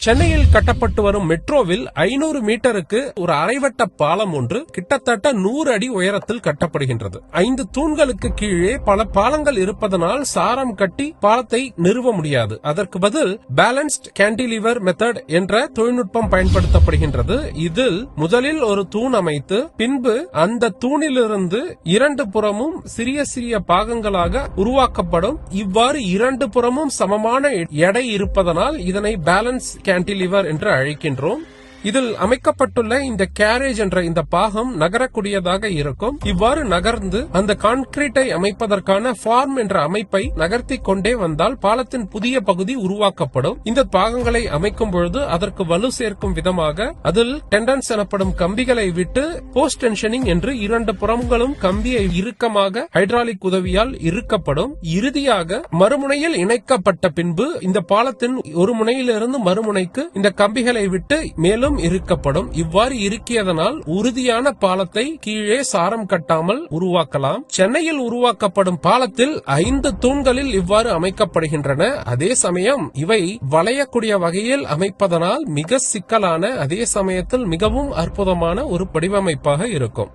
சென்னையில் கட்டப்பட்டு வரும் மெட்ரோவில் 500 மீட்டருக்கு ஒரு அரைவட்ட பாலம் ஒன்று கிட்டத்தட்ட 100 அடி உயரத்தில் கட்டப்படுகின்றது. 5 தூண்களுக்கு கீழே பல பாலங்கள் இருப்பதனால் சாரம் கட்டி பாலத்தை நிறுவ முடியாது. அதற்கு பதில் பேலன்ஸ்ட் கேண்டிலிவர் மெத்தட் என்ற தொழில்நுட்பம் பயன்படுத்தப்படுகின்றது. இதில் முதலில் ஒரு தூண் அமைத்து பின்பு அந்த தூணிலிருந்து 2 புறமும் சிறிய சிறிய பாகங்களாக உருவாக்கப்படும். இவ்வாறு 2 புறமும் சமமான எடை இருப்பதனால் இதனை பேலன்ஸ் கேண்டிலிவர் என்று அழைக்கின்றோம். இதில் அமைக்கப்பட்டுள்ள இந்த கேரேஜ் என்ற இந்த பாகம் நகரக்கூடியதாக இருக்கும். இவ்வாறு நகர்ந்து அந்த கான்கிரீட்டை அமைப்பதற்கான ஃபார்ம் என்ற அமைப்பை நகர்த்தி கொண்டே வந்தால் பாலத்தின் புதிய பகுதி உருவாக்கப்படும். இந்த பாகங்களை அமைக்கும் பொழுது அதற்கு வலு சேர்க்கும் விதமாக அதில் டெண்டன்ஸ் எனப்படும் கம்பிகளை விட்டு போஸ்ட் டென்ஷனிங் என்று 2 புறங்களும் கம்பியை இறுக்கமாக ஹைட்ராலிக் உதவியால் இறுக்கப்படும். இறுதியாக மறுமுனையில் இணைக்கப்பட்ட பின்பு இந்த பாலத்தின் ஒரு முனையிலிருந்து மறுமுனைக்கு இந்த கம்பிகளை விட்டு மேலும் இருக்கப்படும். இவ்வாறு இருக்கியதனால் உறுதியான பாலத்தை கீழே சாரம் கட்டாமல் உருவாக்கலாம். சென்னையில் உருவாக்கப்படும் பாலத்தில் 5 தூண்களில் இவ்வாறு அமைக்கப்படுகின்றன. அதே சமயம் இவை வளையக்கூடிய வகையில் அமைப்பதனால் மிக சிக்கலான அதே சமயத்தில் மிகவும் அற்புதமான ஒரு வடிவமைப்பாக இருக்கும்.